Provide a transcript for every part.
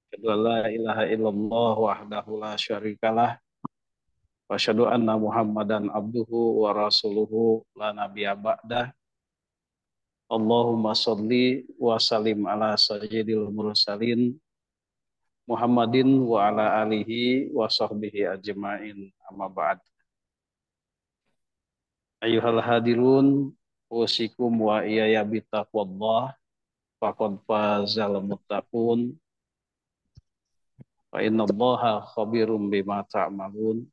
Asyhadu an la ilaha illallah wahdahu la syarikalah wa asyhadu anna Muhammadan abduhu wa rasuluhu la nabiyya ba'dah. Allahumma sholli wa sallim ala sayyidil mursalin Muhammadin wa ala alihi wa sahbihi ajma'in amma ba'd. Ayyuhal hadirun usikum wa iyaya bitaqwallah faqad fazal muttaqun fa innallaha khabirum bima ta'malun.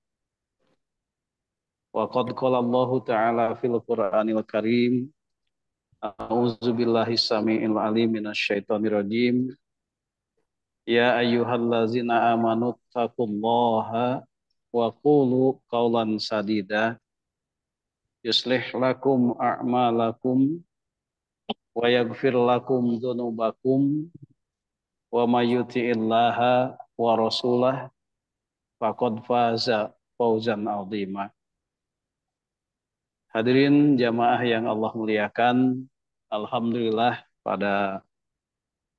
Wa qad qala Allah ta'ala fil Qur'anil Karim, a'udzu billahi samii'il 'aliim minasy syaithanir rajim. Ya ayyuhallazina amanu taqullaha wa qulu qawlan sadida yuslih lakum a'malakum wa yaghfir lakum dzunubakum wa may yuti'illaha wa rasulahu faqad faza fawzan 'azima. Hadirin jamaah yang Allah muliakan, alhamdulillah pada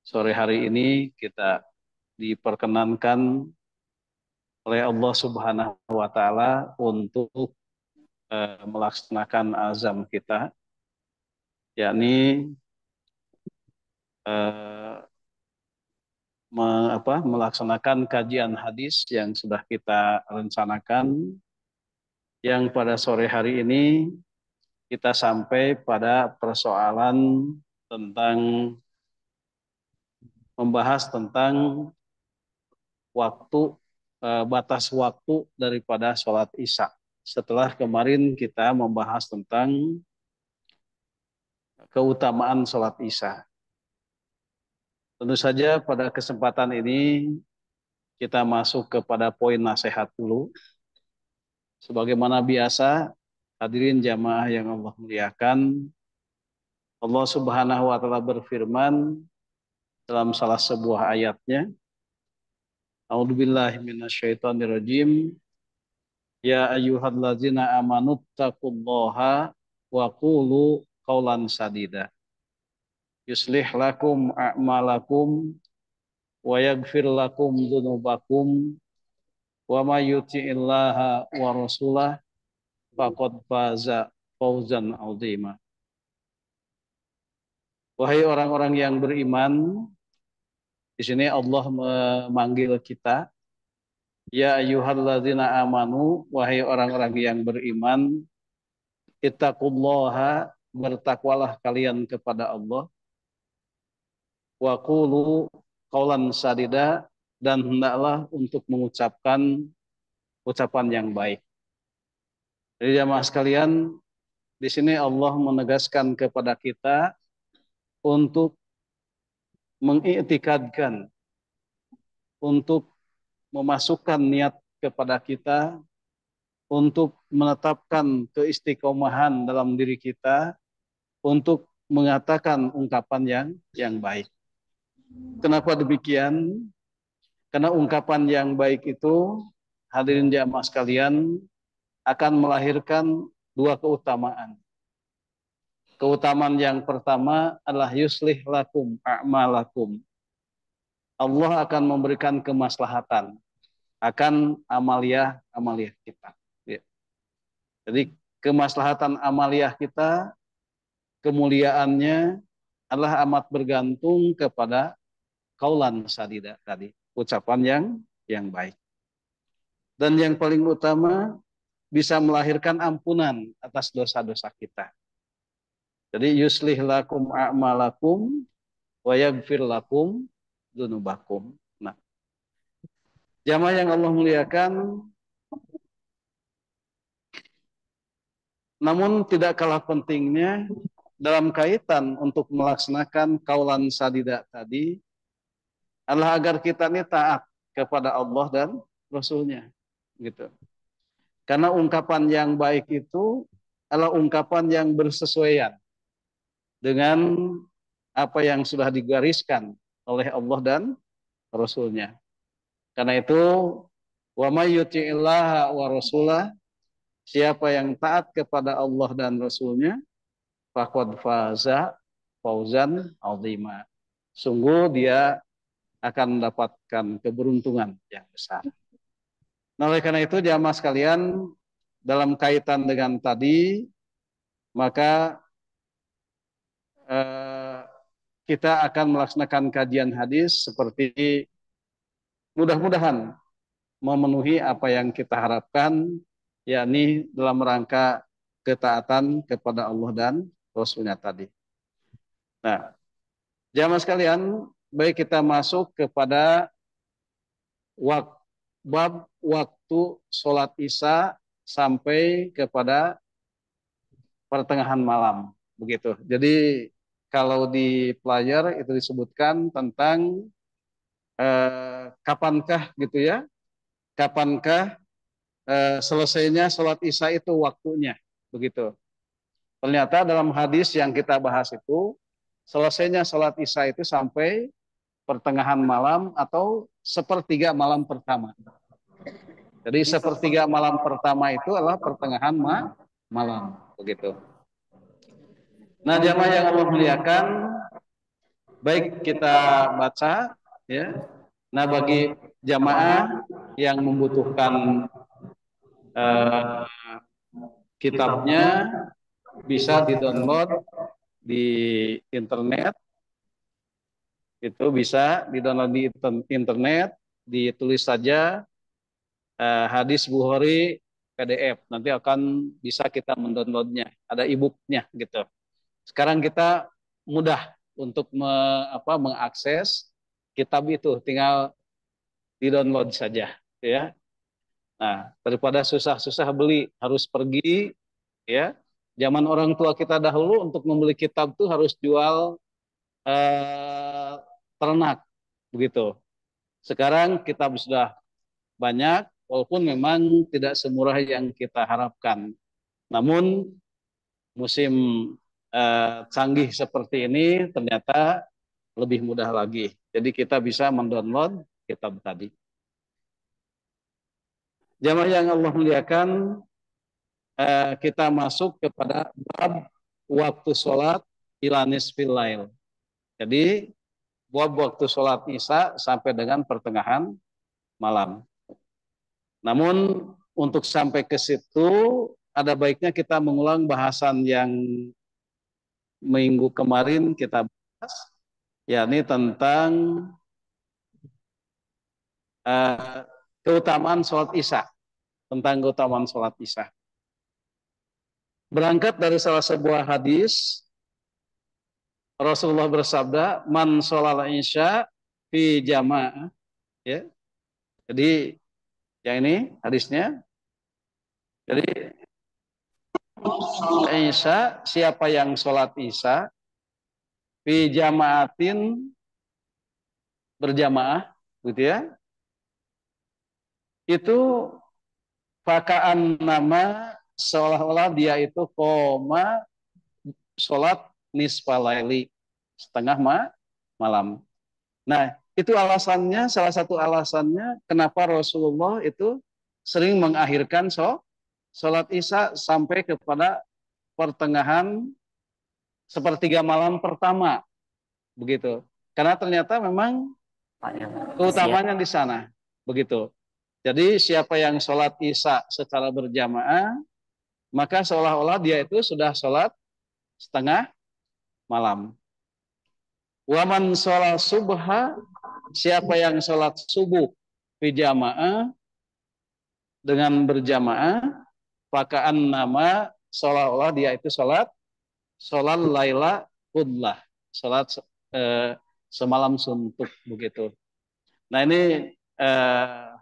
sore hari ini kita diperkenankan oleh Allah Subhanahu wa taala untuk melaksanakan azam kita, yakni eh, melaksanakan kajian hadis yang sudah kita rencanakan, yang pada sore hari ini kita sampai pada persoalan tentang membahas tentang waktu, batas waktu daripada sholat Isya. Setelah kemarin kita membahas tentang keutamaan sholat Isya. Tentu saja pada kesempatan ini kita masuk kepada poin nasihat dulu. Sebagaimana biasa, hadirin jamaah yang Allah muliakan, Allah Subhanahu wa taala berfirman dalam salah sebuah ayatnya, A'udzubillahi minasyaitonirrajim. Ya ayyuhallazina amanu taqullaha wa qulu qawlan sadida. Yuslih lakum a'malakum wa yaghfir lakum dzunubakum wa may yuti'illaha wa rasulahu faqad faza fawzan 'azima. Wahai orang-orang yang beriman, di sini Allah memanggil kita, ya ayyuhalladzina amanu, wahai orang-orang yang beriman, ittaqullaha, bertakwalah kalian kepada Allah, wa qulu qaulan sadida, dan hendaklah untuk mengucapkan ucapan yang baik. Jadi jamaah sekalian, di sini Allah menegaskan kepada kita untuk mengiktikadkan, untuk memasukkan niat kepada kita, untuk menetapkan keistiqomahan dalam diri kita, untuk mengatakan ungkapan yang baik. Kenapa demikian? Karena ungkapan yang baik itu, hadirin jamaah sekalian, akan melahirkan dua keutamaan. Keutamaan yang pertama adalah yuslih lakum a'malakum. Allah akan memberikan kemaslahatan akan amaliyah kita. Ya. Jadi kemaslahatan amaliyah kita, kemuliaannya adalah amat bergantung kepada qaulan sadida tadi, ucapan yang baik. Dan yang paling utama bisa melahirkan ampunan atas dosa-dosa kita. Jadi yuslih lakum a'malakum wa yaghfir lakum dzunubakum. Nah, jamaah yang Allah muliakan, namun tidak kalah pentingnya dalam kaitan untuk melaksanakan qaulan sadida tadi adalah agar kita ini taat kepada Allah dan Rasul-Nya, gitu. Karena ungkapan yang baik itu adalah ungkapan yang bersesuaian dengan apa yang sudah digariskan oleh Allah dan Rasul-Nya. Karena itu, wa may yuti'illaha wa rasulah, siapa yang taat kepada Allah dan Rasul-Nya, faqad faza fauzan 'azima. Sungguh dia akan mendapatkan keberuntungan yang besar. Nah, oleh karena itu jamaah sekalian, dalam kaitan dengan tadi, maka eh, kita akan melaksanakan kajian hadis seperti mudah-mudahan memenuhi apa yang kita harapkan, yakni dalam rangka ketaatan kepada Allah dan Rasulnya tadi. Nah, jamaah sekalian, baik kita masuk kepada bab waktu sholat isya sampai kepada pertengahan malam, begitu. Jadi kalau di player itu disebutkan tentang kapankah gitu ya, kapankah selesainya sholat isya itu waktunya, begitu. Ternyata dalam hadis yang kita bahas itu selesainya sholat isya itu sampai pertengahan malam atau sepertiga malam pertama. Jadi sepertiga malam pertama itu adalah pertengahan malam, begitu. Nah, jamaah yang Allah muliakan, baik kita baca ya. Nah, bagi jamaah yang membutuhkan eh, kitabnya bisa di-download di internet. Itu bisa di-download di internet, ditulis saja hadis Bukhari PDF. Nanti akan bisa kita mendownloadnya. Ada e-booknya gitu. Sekarang kita mudah untuk mengakses kitab itu, tinggal di-download saja, ya. Nah, daripada susah-susah beli, harus pergi, ya. Zaman orang tua kita dahulu untuk membeli kitab tuh harus jual eh, ternak, begitu. Sekarang kitab sudah banyak, walaupun memang tidak semurah yang kita harapkan. Namun musim canggih seperti ini ternyata lebih mudah lagi. Jadi kita bisa mendownload kitab tadi. Jamaah yang Allah muliakan, kita masuk kepada bab waktu sholat ila nisfil lail. Jadi bab waktu sholat isya sampai dengan pertengahan malam. Namun untuk sampai ke situ ada baiknya kita mengulang bahasan yang minggu kemarin kita bahas, yakni tentang uh, keutamaan sholat isya, tentang keutamaan sholat isya. Berangkat dari salah sebuah hadis, Rasulullah bersabda, "Man sholal isya fi jamaah." Ya. Jadi yang ini hadisnya. Jadi isya, siapa yang sholat isya fi jamaatin, berjamaah, gitu ya. Itu fakaan nama seolah-olah dia itu koma sholat nisfalaili, setengah malam. Nah, itu alasannya, salah satu alasannya kenapa Rasulullah itu sering mengakhirkan sholat isya sampai kepada pertengahan sepertiga malam pertama, begitu. Karena ternyata memang keutamanya di sana, begitu. Jadi siapa yang sholat isya secara berjamaah, maka seolah-olah dia itu sudah sholat setengah malam. Waman sholat subha, siapa yang sholat subuh berjamaah dengan berjamaah, pakaan nama seolah-olah dia itu sholat laila kudlah, sholat semalam suntuk, begitu. Nah ini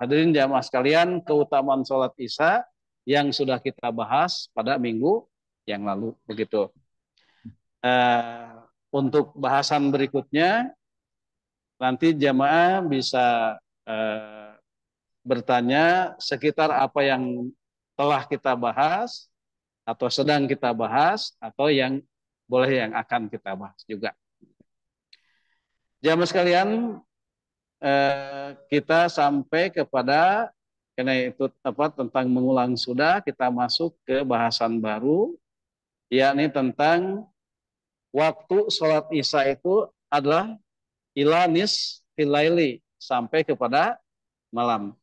hadirin jamaah sekalian, keutamaan sholat isya yang sudah kita bahas pada minggu yang lalu, begitu. Untuk bahasan berikutnya nanti jamaah bisa bertanya sekitar apa yang telah kita bahas atau sedang kita bahas atau yang boleh yang akan kita bahas juga. Jamaah sekalian, kita sampai kepada karena itu tentang mengulang sudah, kita masuk ke bahasan baru, yakni tentang waktu sholat isya itu adalah ila filaili, sampai kepada malam.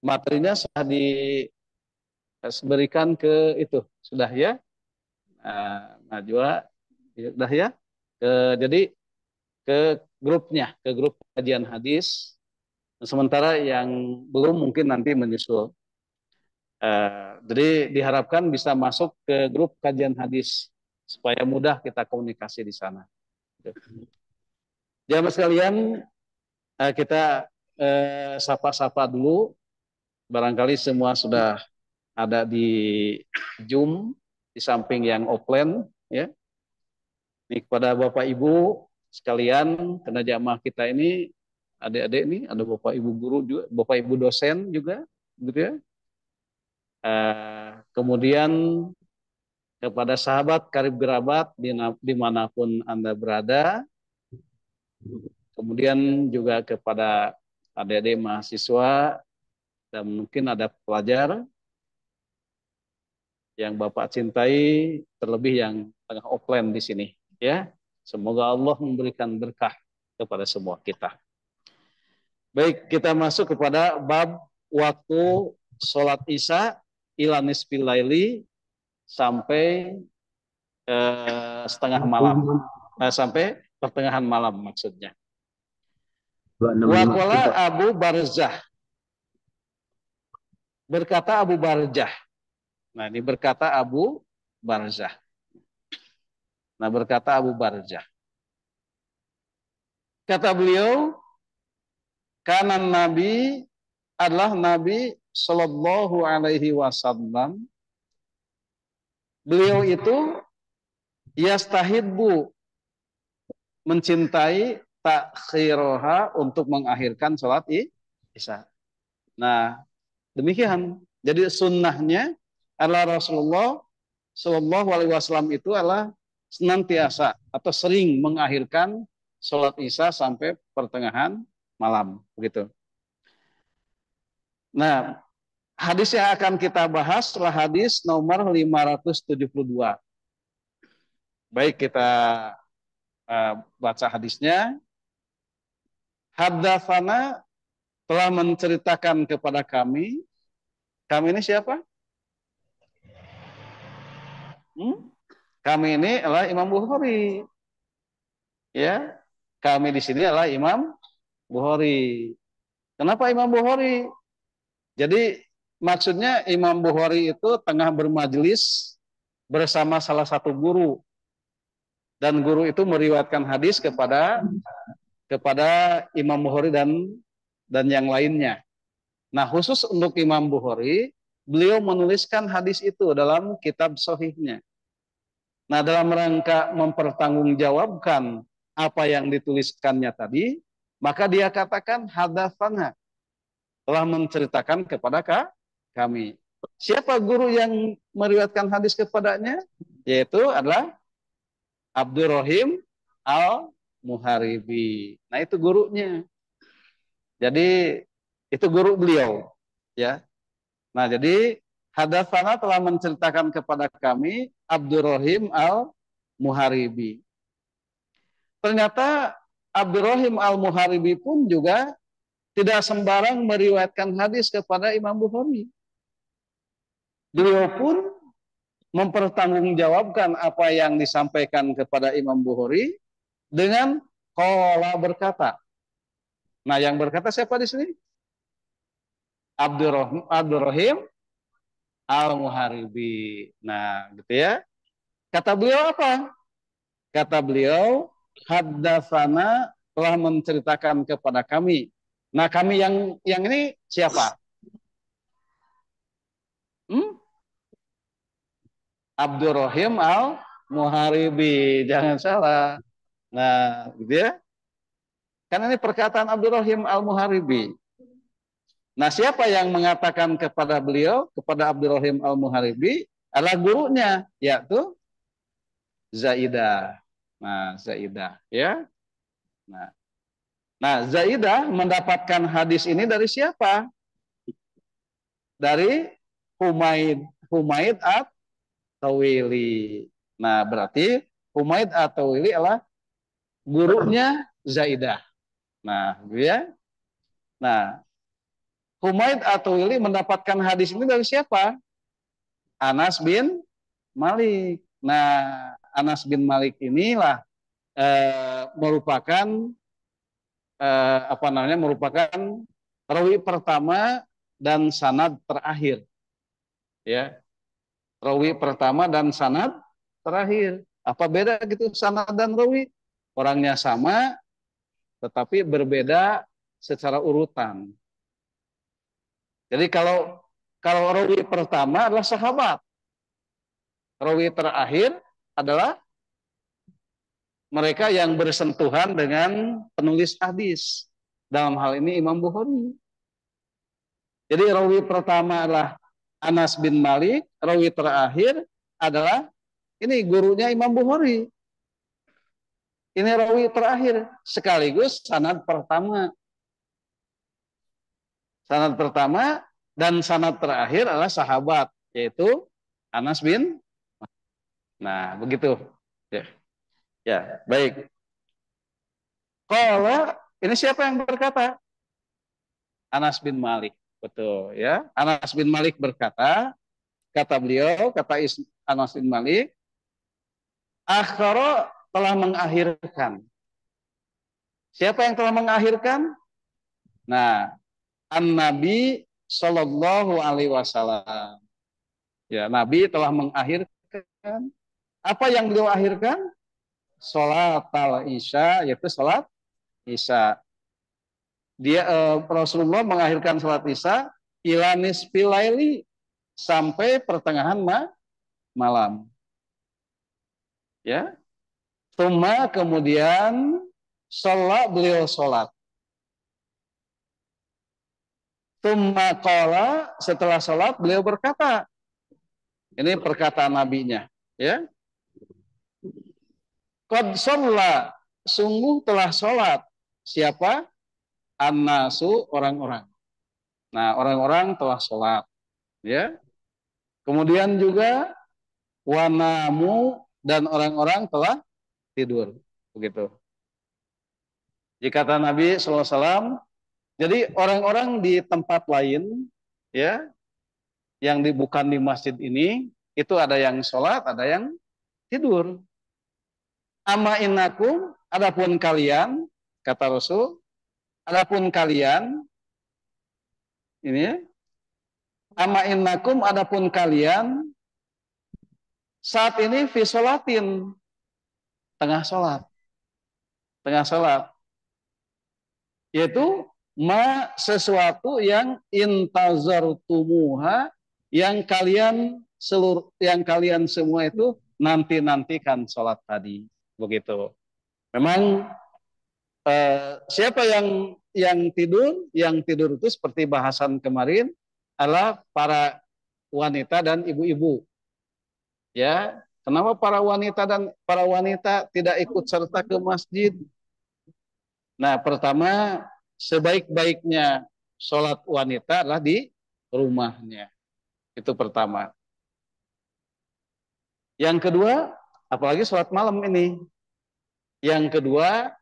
Materinya sudah diberikan ke itu, sudah ya. Najwa, sudah ya. Jadi ke grupnya, ke grup kajian hadis. Sementara yang belum mungkin nanti menyusul. Jadi diharapkan bisa masuk ke grup kajian hadis supaya mudah kita komunikasi di sana. Jamaah sekalian, kita sapa-sapa dulu. Barangkali semua sudah ada di Zoom di samping yang offline, ya. Ini kepada Bapak Ibu sekalian, karena jamaah kita ini adik-adik ini ada Bapak Ibu guru juga, Bapak Ibu dosen juga, gitu ya. Kemudian kepada sahabat karib kerabat dimanapun Anda berada, kemudian juga kepada adik-adik mahasiswa dan mungkin ada pelajar yang Bapak cintai, terlebih yang tengah offline di sini, ya. Semoga Allah memberikan berkah kepada semua kita. Baik, kita masuk kepada bab waktu sholat isya ila nisfil laili sampai setengah malam, sampai pertengahan malam maksudnya. Waqala Abu Barzah, berkata Abu Barzah. Nah, ini berkata Abu Barzah. Nah, berkata Abu Barzah. Kata beliau, karena Nabi adalah Nabi Shallallahu Alaihi Wasallam. Beliau itu yastahibbu, mencintai takhiroha, untuk mengakhirkan sholat isya. Nah, demikian. Jadi sunnahnya adalah Rasulullah Shallallahu Alaihi Wasallam itu adalah senantiasa atau sering mengakhirkan sholat isya sampai pertengahan malam, begitu. Nah, hadis yang akan kita bahas adalah hadis nomor 572. Baik, kita baca hadisnya. Haddatsana, telah menceritakan kepada kami. Kami ini siapa? Kami ini adalah Imam Bukhari. Ya, kami di sini adalah Imam Bukhari. Kenapa Imam Bukhari? Jadi maksudnya Imam Bukhari itu tengah bermajelis bersama salah satu guru, dan guru itu meriwayatkan hadis kepada Imam Bukhari dan yang lainnya. Nah, khusus untuk Imam Bukhari, beliau menuliskan hadis itu dalam kitab sahihnya. Nah, dalam rangka mempertanggungjawabkan apa yang dituliskannya tadi, maka dia katakan hadatsana, telah menceritakan kepada kami. Siapa guru yang meriwayatkan hadis kepadanya? Yaitu adalah Abdurrahim Al-Muharibi. Nah, itu gurunya. Jadi itu guru beliau, ya. Nah, jadi hadatsana, telah menceritakan kepada kami Abdurrahim Al-Muharibi. Ternyata Abdurrahim Al-Muharibi pun juga tidak sembarang meriwayatkan hadis kepada Imam Bukhari. Beliau pun mempertanggungjawabkan apa yang disampaikan kepada Imam Bukhari dengan qala, berkata. Nah, yang berkata siapa di sini? Abdurrahim Al-Muharibi. Nah, gitu ya. Kata beliau apa? Kata beliau, haddatsana, telah menceritakan kepada kami. Nah, kami yang ini siapa? Abdurrahim Al-Muharibi, jangan salah. Nah, gitu ya. Karena ini perkataan Abdurrahim Al-Muharibi. Nah, siapa yang mengatakan kepada beliau, kepada Abdurrahim Al-Muharibi, adalah gurunya, yaitu Zaidah. Nah, Zaidah, ya. Nah, Zaidah mendapatkan hadis ini dari siapa? Dari Humaid At-Tawili. Nah, berarti Humaid At-Tawili adalah gurunya zaidah. Nah, gitu ya. Nah, Humaid atau Willy mendapatkan hadis ini dari siapa? Anas bin Malik. Nah, Anas bin Malik inilah merupakan merupakan rawi pertama dan sanad terakhir, ya. Rawi pertama dan sanad terakhir. Apa beda gitu sanad dan rawi? Orangnya sama, tetapi berbeda secara urutan. Jadi kalau rawi pertama adalah sahabat, rawi terakhir adalah mereka yang bersentuhan dengan penulis hadis. Dalam hal ini Imam Bukhari. Jadi rawi pertama adalah Anas bin Malik, rawi terakhir adalah ini gurunya Imam Bukhari. Ini rawi terakhir sekaligus sanad pertama. Sanad pertama dan sanad terakhir adalah sahabat, yaitu Anas bin. Nah, begitu. Ya, ya, baik. Kalau ini siapa yang berkata? Anas bin Malik. Betul, ya. Anas bin Malik berkata, kata beliau, Anas bin Malik, akhara telah mengakhirkan. Siapa yang telah mengakhirkan? Nah, An-Nabi Sallallahu Alaihi Wasallam. Ya, Nabi telah mengakhirkan. Apa yang beliau akhirkan? Salat al-Isya, yaitu salat Isya. Rasulullah mengakhirkan salat Isya ila nisfil laili, sampai pertengahan malam. Ya. Kemudian beliau sholat. Qala, setelah sholat beliau berkata. Ini perkataan nabinya, ya. Qad shalla, sungguh telah sholat. Siapa? An-nasu, orang-orang. Nah, orang-orang telah sholat, ya. Kemudian juga wanamu, dan orang-orang telah tidur, begitu. Jika kata Nabi SAW, jadi orang-orang di tempat lain, ya, yang bukan di masjid ini, itu ada yang sholat, ada yang tidur. Amma innakum, adapun kalian, kata Rasul, adapun kalian, ini ya, amma innakum, adapun kalian, saat ini fi sholatin, tengah sholat. Tengah sholat. Yaitu sesuatu yang intazartumuha, yang kalian semua itu nantikan sholat tadi, begitu. Memang siapa yang tidur? Yang tidur itu seperti bahasan kemarin adalah para wanita dan ibu-ibu. Ya, kenapa para wanita tidak ikut serta ke masjid? Nah, pertama, sebaik-baiknya sholat wanita adalah di rumahnya. Itu pertama. Yang kedua, apalagi sholat malam ini. Yang kedua,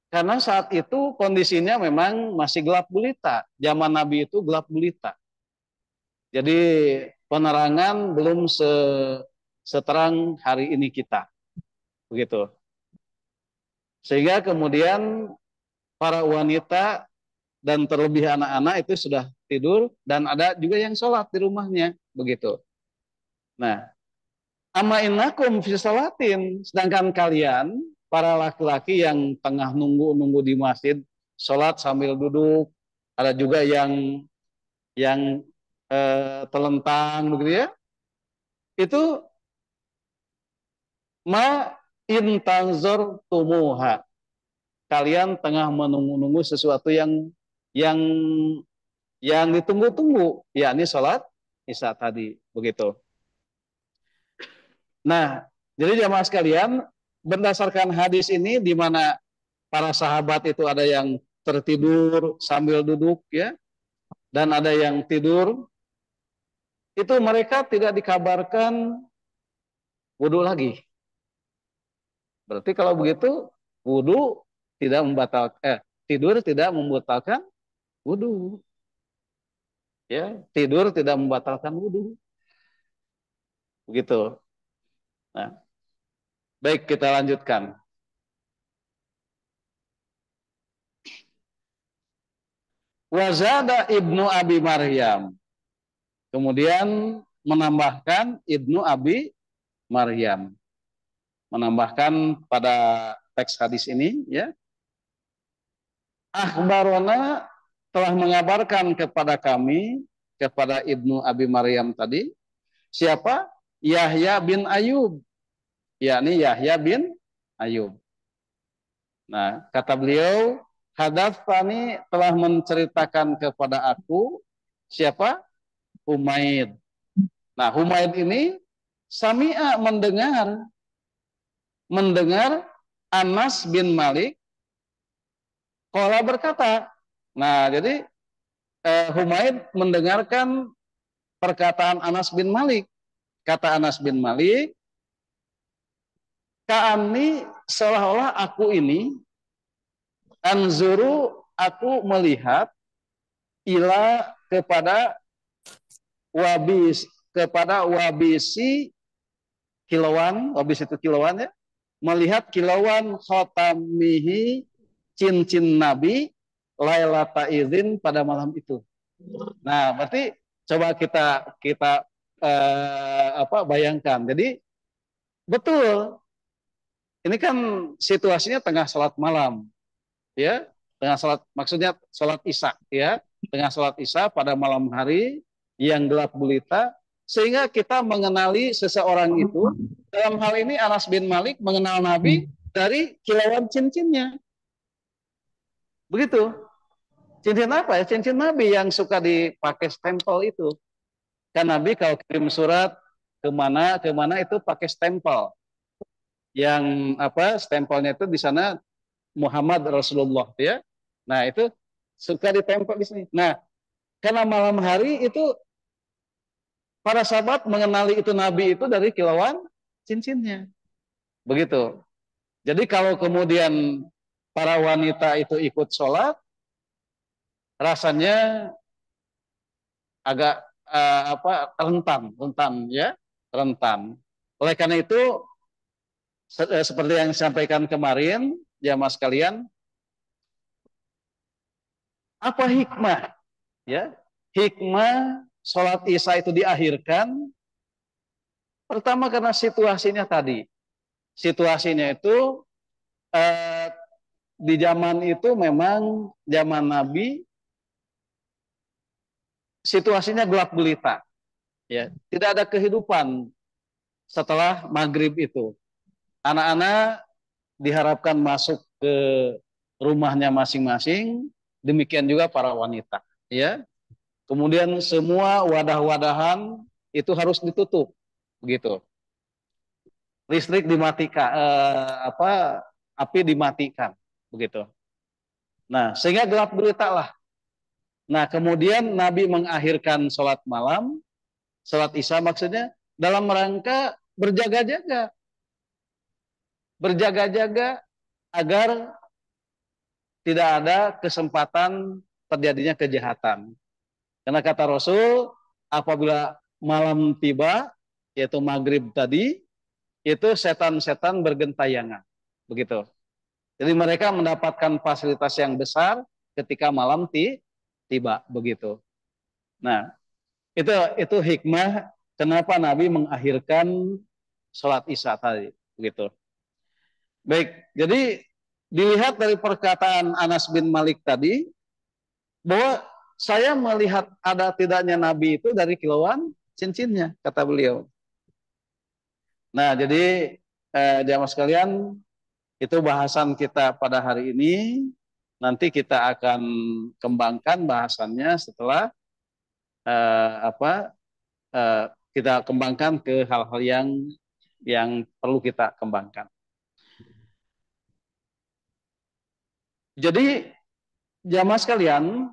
karena saat itu kondisinya memang masih gelap gulita. Zaman Nabi itu gelap gulita. Jadi penerangan belum seterang hari ini kita. Begitu. Sehingga kemudian para wanita dan terlebih anak-anak itu sudah tidur, dan ada juga yang sholat di rumahnya, begitu. Nah, amma innakum fi sholatin, sedangkan kalian para laki-laki yang tengah nunggu di masjid, sholat sambil duduk, ada juga yang telentang begitu ya. Itu ma intazor tumuha, kalian tengah menunggu-nunggu sesuatu yang ditunggu-tunggu, yakni sholat Isya tadi, begitu. Nah, jadi jamaah sekalian, berdasarkan hadis ini di mana para sahabat itu ada yang tertidur sambil duduk, ya, dan ada yang tidur, itu mereka tidak dikabarkan wudhu lagi. Berarti kalau begitu wudu tidak membatalkan tidur tidak membatalkan wudu. Ya, tidur tidak membatalkan wudu. Begitu. Nah, baik kita lanjutkan. Wazada Ibnu Abi Maryam. Kemudian menambahkan Ibnu Abi Maryam. Menambahkan pada teks hadis ini, ya. Akhbarona telah mengabarkan kepada kami, kepada Ibnu Abi Maryam tadi, siapa? Yahya bin Ayub, yakni Yahya bin Ayub. Nah, kata beliau, hadatsani telah menceritakan kepada aku, siapa? Humaid. Nah, Humaid ini sami'a mendengar Anas bin Malik qala berkata. Nah, jadi Humaid mendengarkan perkataan Anas bin Malik. Kata Anas bin Malik, ka'ani seolah-olah aku ini anzuru aku melihat ila kepada wabisi kilauan, wabis itu kilauan ya, melihat kilauan khotamihi cincin Nabi Lailata izin pada malam itu. Nah, berarti coba kita kita bayangkan. Jadi betul, ini kan situasinya tengah sholat malam, ya, tengah sholat, maksudnya sholat isya, ya, tengah sholat isya pada malam hari yang gelap gulita, sehingga kita mengenali seseorang itu. Dalam hal ini Anas bin Malik mengenal Nabi dari kilauan cincinnya, begitu. Cincin apa ya? Cincin Nabi yang suka dipakai stempel itu. Kan Nabi kalau kirim surat kemana itu pakai stempel. Yang stempelnya itu di sana Muhammad Rasulullah, ya. Nah, itu suka ditempel di sini. Nah, karena malam hari itu para sahabat mengenali itu Nabi itu dari kilauan cincinnya. Begitu. Jadi kalau kemudian para wanita itu ikut sholat, rasanya agak rentan ya, rentan. Oleh karena itu seperti yang disampaikan kemarin, jamaah sekalian, apa hikmah ya? Hikmah sholat isya itu diakhirkan pertama karena situasinya tadi. Situasinya itu eh, di zaman itu memang zaman Nabi situasinya gelap gulita, ya, tidak ada kehidupan setelah maghrib itu. Anak-anak diharapkan masuk ke rumahnya masing-masing, demikian juga para wanita, ya. Kemudian semua wadah-wadahan itu harus ditutup, begitu. Listrik dimatikan, api dimatikan, begitu. Nah, sehingga gelap gulita lah. Nah, kemudian Nabi mengakhirkan sholat malam, sholat isya maksudnya, dalam rangka berjaga-jaga. Berjaga-jaga agar tidak ada kesempatan terjadinya kejahatan. Karena kata Rasul, apabila malam tiba, yaitu maghrib tadi, itu setan-setan bergentayangan. Begitu. Jadi mereka mendapatkan fasilitas yang besar ketika malam tiba. Begitu. Nah, itu hikmah kenapa Nabi mengakhirkan sholat isya tadi. Begitu. Baik, jadi dilihat dari perkataan Anas bin Malik tadi, bahwa saya melihat ada tidaknya Nabi itu dari kilauan cincinnya, kata beliau. Nah, jadi jamaah sekalian, itu bahasan kita pada hari ini. Nanti kita akan kembangkan bahasannya setelah eh, apa kita kembangkan ke hal-hal yang perlu kita kembangkan. Jadi jamaah sekalian,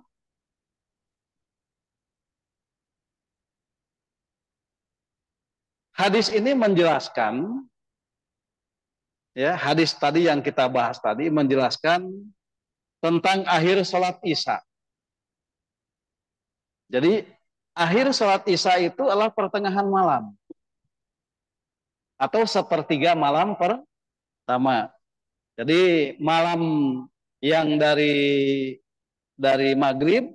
hadis ini menjelaskan Ya, hadis tadi yang kita bahas tadi menjelaskan tentang akhir sholat Isya. Jadi akhir sholat Isya itu adalah pertengahan malam atau sepertiga malam pertama. Jadi malam yang dari maghrib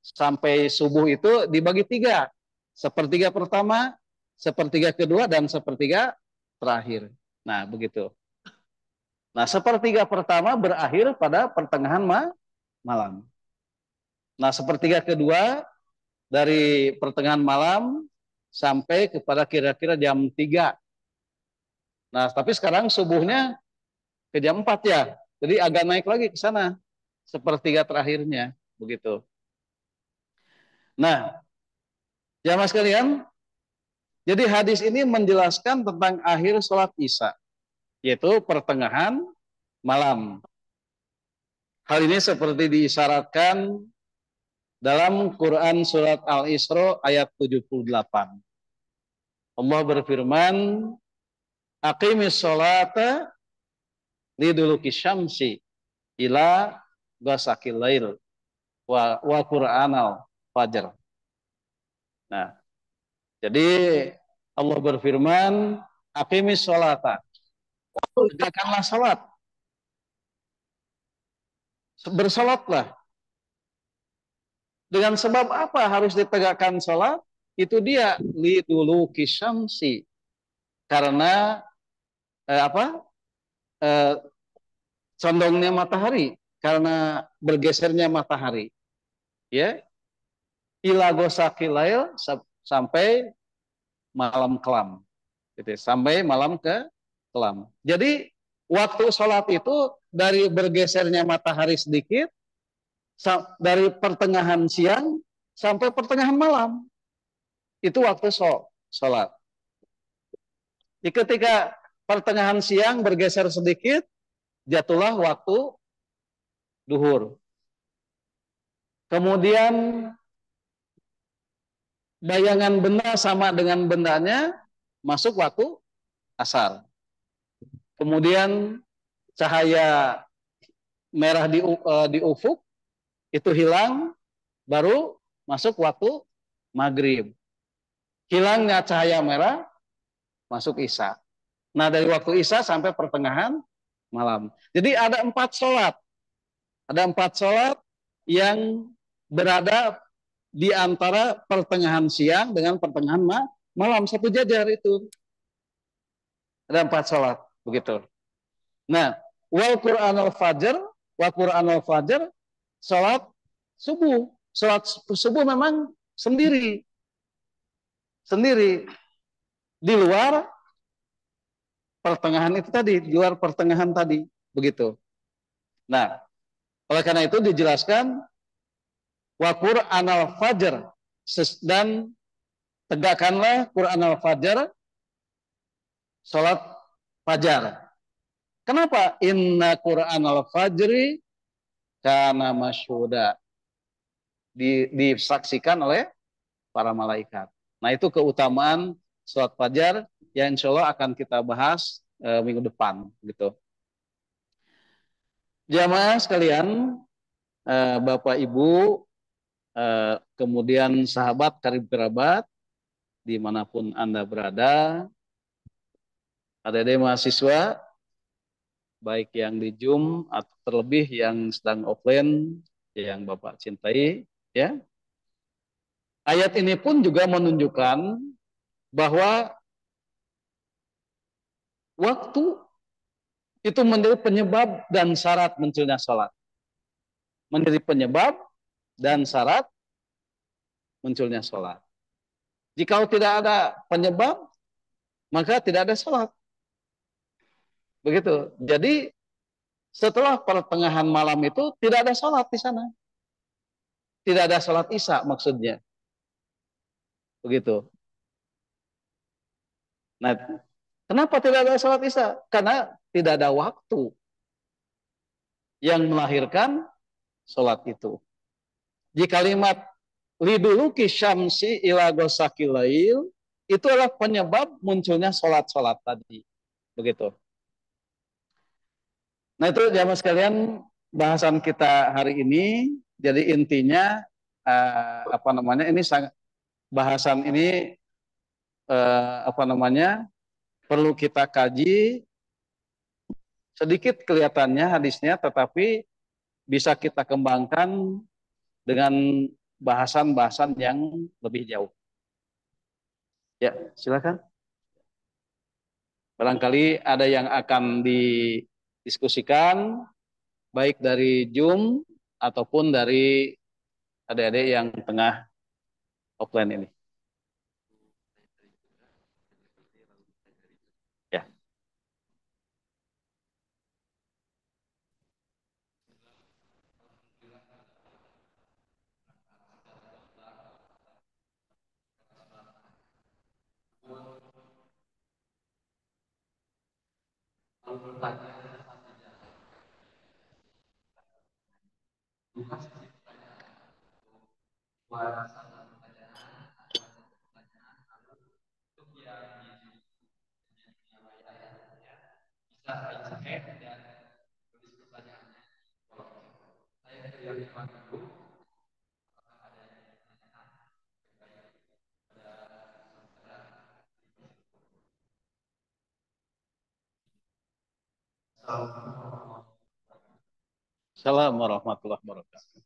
sampai subuh itu dibagi tiga. Sepertiga pertama, sepertiga kedua, dan sepertiga terakhir. Nah, begitu. Nah, sepertiga pertama berakhir pada pertengahan malam. Nah, sepertiga kedua dari pertengahan malam sampai kepada kira-kira jam 3. Nah, tapi sekarang subuhnya ke jam 4 ya. Jadi agak naik lagi ke sana. Sepertiga terakhirnya. Begitu. Nah, jamaah sekalian, jadi hadis ini menjelaskan tentang akhir sholat Isya, yaitu pertengahan malam. Hal ini seperti diisyaratkan dalam Quran surat Al-Isra ayat 78. Allah berfirman, aqimis sholata liduluki syamsi ila ghasaqil lail wa Qur'anal fajr. Nah, jadi Allah berfirman, aqimis sholata, tegakkanlah salat, bersalatlah. Dengan sebab apa harus ditegakkan salat? Itu dia liduluki syamsi, karena apa? Eh, condongnya matahari, karena bergesernya matahari, ya, ila ghasaqil lail, sampai malam kelam, gitu, sampai malam kelam. Jadi waktu sholat itu dari bergesernya matahari sedikit, dari pertengahan siang sampai pertengahan malam, itu waktu sholat. Jadi ketika pertengahan siang bergeser sedikit, jatuhlah waktu duhur. Kemudian bayangan benda sama dengan bendanya, masuk waktu asar. Kemudian cahaya merah di ufuk itu hilang, baru masuk waktu maghrib. Hilangnya cahaya merah, masuk isya. Nah, dari waktu isya sampai pertengahan malam. Jadi ada 4 sholat. Ada 4 sholat yang berada di antara pertengahan siang dengan pertengahan malam. Satu jajar itu. Ada 4 sholat. Begitu. Nah, wal Qur'an al-fajr, wa Qur'an al-fajr, sholat subuh. Sholat subuh memang sendiri. Sendiri. Di luar pertengahan itu tadi. Di luar pertengahan tadi. Begitu. Nah, oleh karena itu dijelaskan wa Qur'an al-fajr, dan tegakkanlah Qur'an al-fajr, sholat fajar. Kenapa? Inna Qur'an al-fajri kana masyhuda, disaksikan oleh para malaikat. Nah, itu keutamaan sholat fajar yang insya Allah akan kita bahas minggu depan, gitu. Jamaah sekalian, Bapak Ibu, kemudian sahabat karib kerabat dimanapun Anda berada, adik-adik mahasiswa, baik yang di Zoom atau terlebih yang sedang offline, yang Bapak cintai, ya. Ayat ini pun juga menunjukkan bahwa waktu itu menjadi penyebab dan syarat munculnya sholat. Menjadi penyebab dan syarat munculnya sholat. Jika tidak ada penyebab, maka tidak ada sholat. Begitu. Jadi setelah pertengahan malam itu tidak ada sholat di sana. Tidak ada sholat isya maksudnya. Begitu. Nah, kenapa tidak ada sholat isya? Karena tidak ada waktu yang melahirkan sholat itu. Di kalimat liduluki syamsi ila ghasaqil lail, itu adalah penyebab munculnya sholat-sholat tadi. Begitu. Nah itu jamaah sekalian bahasan kita hari ini. Jadi intinya apa namanya ini sangat bahasan ini apa namanya perlu kita kaji sedikit kelihatannya hadisnya, tetapi bisa kita kembangkan dengan bahasan-bahasan yang lebih jauh. Ya, silakan. Barangkali ada yang akan didiskusikan baik dari Zoom ataupun dari adik-adik yang tengah offline ini. Ya. Assalamualaikum warahmatullahi wabarakatuh.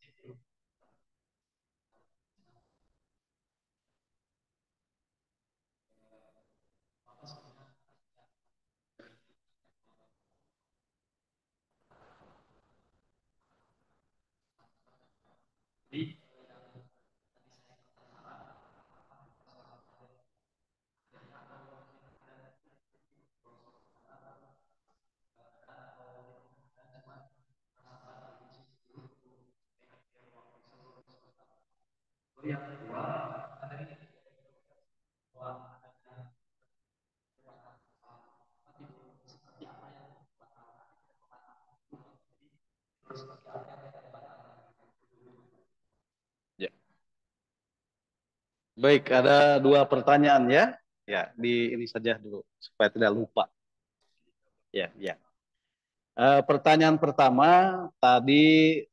Ya. Baik, ada dua pertanyaan ya. Ya, di ini saja dulu supaya tidak lupa. Ya, ya. Pertanyaan pertama tadi,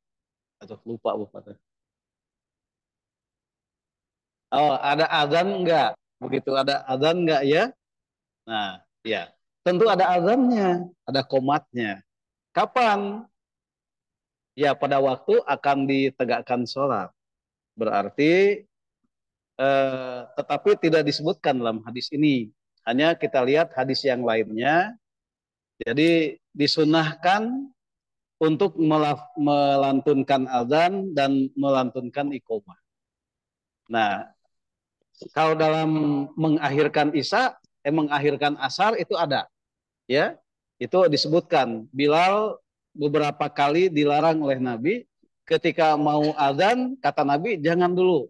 aduh lupa lupa. Oh, ada azan enggak? Begitu ada azan enggak ya? Nah, ya. Tentu ada azannya, ada komatnya. Kapan? Ya, pada waktu akan ditegakkan sholat. Berarti, tetapi tidak disebutkan dalam hadis ini. Hanya kita lihat hadis yang lainnya. Jadi disunahkan untuk melantunkan azan dan melantunkan iqomah. Nah, kalau dalam mengakhirkan isya, mengakhirkan asar itu ada, ya. Itu disebutkan. Bilal beberapa kali dilarang oleh Nabi ketika mau azan, kata Nabi jangan dulu,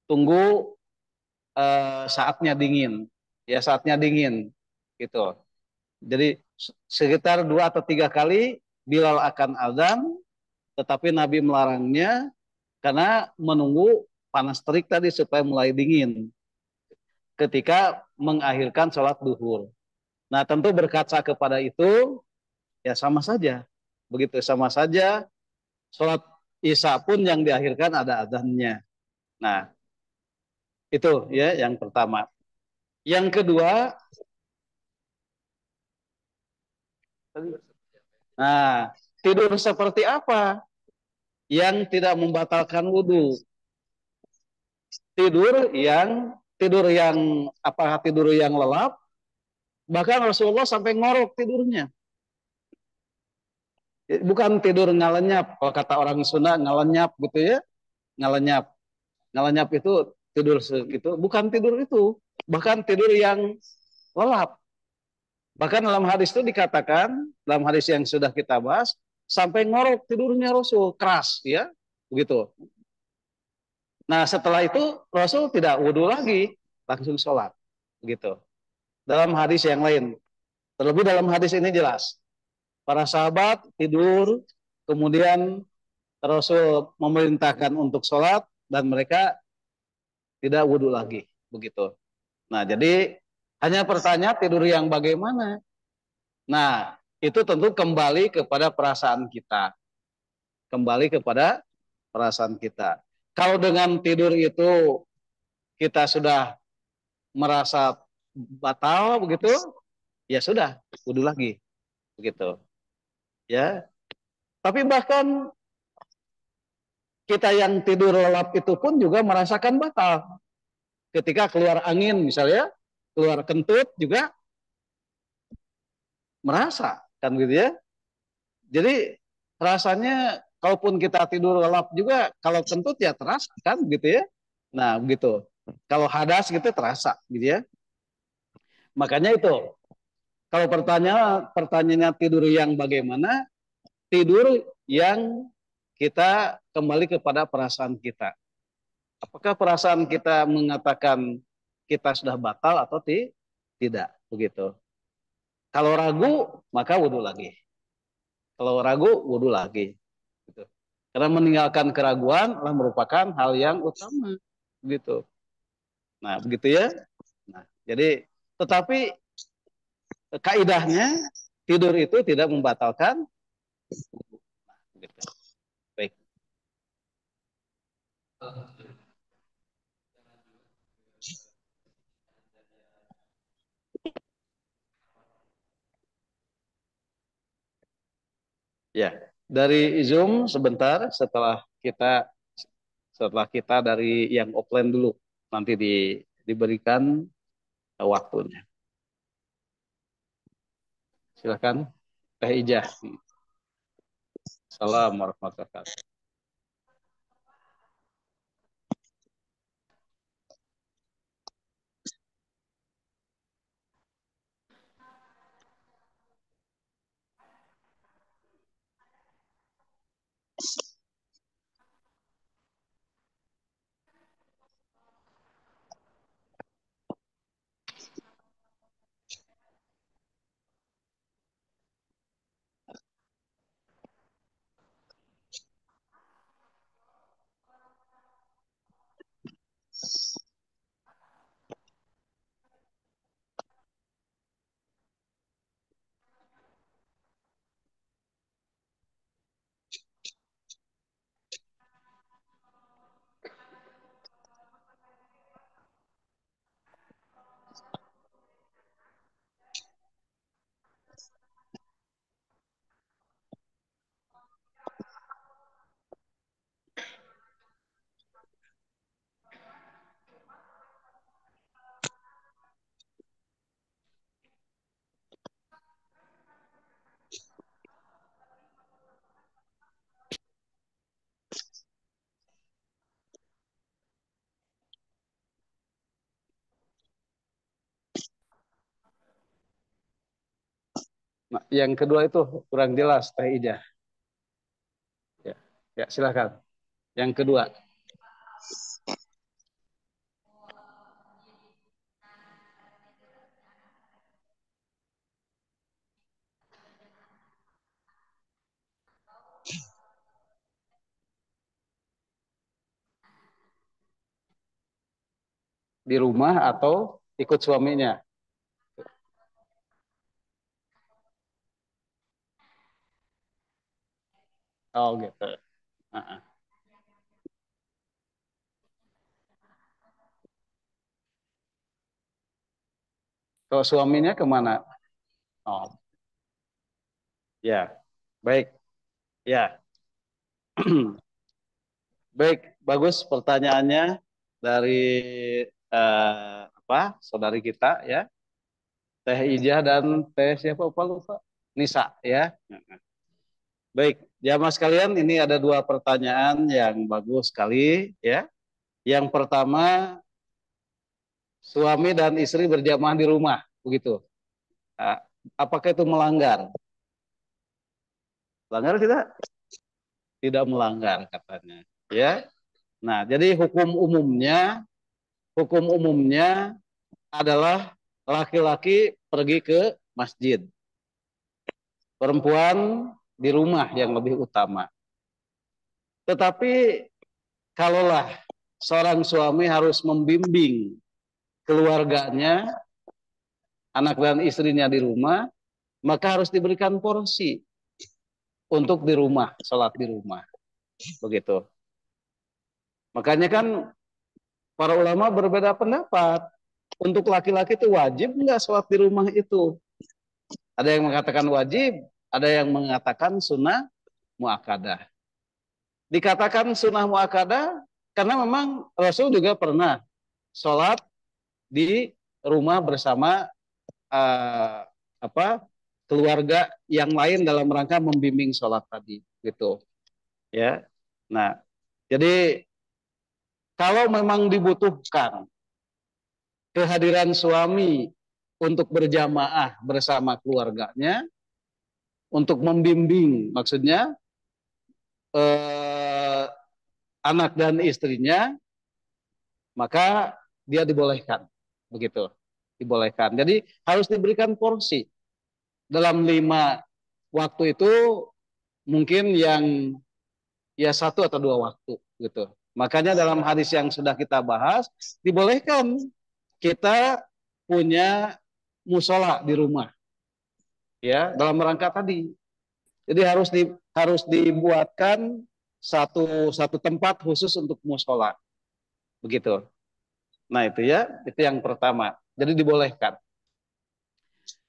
tunggu saatnya dingin, ya saatnya dingin, gitu. Jadi sekitar 2 atau 3 kali Bilal akan azan, tetapi Nabi melarangnya karena menunggu panas terik tadi supaya mulai dingin ketika mengakhirkan sholat duhur. Nah tentu berkaca kepada itu ya sama saja, begitu sama saja sholat isya pun yang diakhirkan ada adzannya. Nah itu ya yang pertama. Yang kedua, nah tidur seperti apa yang tidak membatalkan wudhu? Tidur yang apakah tidur yang lelap? Bahkan Rasulullah sampai ngorok tidurnya. Bukan tidur ngalenyap, kalau kata orang Sunda ngalenyap gitu ya, ngalenyap. Ngalenyap itu tidur segitu, bukan tidur itu, bahkan tidur yang lelap. Bahkan dalam hadis itu dikatakan, dalam hadis yang sudah kita bahas, sampai ngorok tidurnya Rasul, keras ya, begitu. Nah setelah itu Rasul tidak wudhu lagi, langsung sholat, begitu. Dalam hadis yang lain, terlebih dalam hadis ini jelas, para sahabat tidur, kemudian Rasul memerintahkan untuk sholat dan mereka tidak wudhu lagi, begitu. Nah, jadi hanya pertanyaan tidur yang bagaimana. Nah, itu tentu kembali kepada perasaan kita. Kembali kepada perasaan kita. Kalau dengan tidur itu kita sudah merasa batal begitu, ya sudah, wudhu lagi begitu. Ya. Tapi bahkan kita yang tidur lelap itu pun juga merasakan batal. Ketika keluar angin misalnya, keluar kentut juga merasa kan gitu ya. Jadi rasanya kalaupun kita tidur lelap juga kalau kentut ya terasa kan gitu ya. Nah, begitu. Kalau hadas gitu terasa gitu ya. Makanya itu kalau pertanyaannya tidur yang bagaimana? Tidur yang kita kembali kepada perasaan kita. Apakah perasaan kita mengatakan kita sudah batal atau tidak begitu? Kalau ragu maka wudhu lagi. Kalau ragu wudhu lagi. Gitu. Karena meninggalkan keraguan adalah merupakan hal yang utama. Begitu. Nah, begitu ya. Nah, jadi tetapi kaidahnya tidur itu tidak membatalkan. Begitu. Baik. Ya, dari Zoom sebentar setelah kita dari yang offline dulu nanti diberikan waktunya. Silakan Teh Ijah. Assalamualaikum warahmatullahi wabarakatuh. Nah, yang kedua itu kurang jelas Teh Ijah. Ya, ya silakan. Yang kedua di rumah atau ikut suaminya. Oh gitu. Nah, kalau suaminya kemana? Oh ya, baik. Ya, baik. Bagus pertanyaannya dari saudari kita ya, Teh Ijah dan Teh siapa lupa? Nisa ya. Baik, jamaah sekalian ini ada dua pertanyaan yang bagus sekali ya. Yang pertama, suami dan istri berjamaah di rumah, begitu. Nah, apakah itu melanggar? Melanggar tidak? Tidak melanggar katanya. Ya. Nah, jadi hukum umumnya adalah laki-laki pergi ke masjid, perempuan di rumah yang lebih utama. Tetapi kalaulah seorang suami harus membimbing keluarganya, anak dan istrinya di rumah, maka harus diberikan porsi untuk di rumah, sholat di rumah. Begitu. Makanya kan para ulama berbeda pendapat. Untuk laki-laki itu wajib nggak sholat di rumah itu? Ada yang mengatakan wajib, ada yang mengatakan sunnah muakkadah. Dikatakan sunnah muakkadah karena memang Rasul juga pernah sholat di rumah bersama uh, apa keluarga yang lain dalam rangka membimbing sholat tadi, gitu. Ya, nah, jadi kalau memang dibutuhkan kehadiran suami untuk berjamaah bersama keluarganya, untuk membimbing, maksudnya eh, anak dan istrinya, maka dia dibolehkan, begitu, dibolehkan. Jadi harus diberikan porsi dalam 5 waktu itu, mungkin yang ya 1 atau 2 waktu, gitu. Makanya dalam hadis yang sudah kita bahas, dibolehkan kita punya musola di rumah, ya, dalam rangka tadi. Jadi harus dibuatkan satu satu tempat khusus untuk musola, begitu. Nah itu ya, itu yang pertama. Jadi dibolehkan.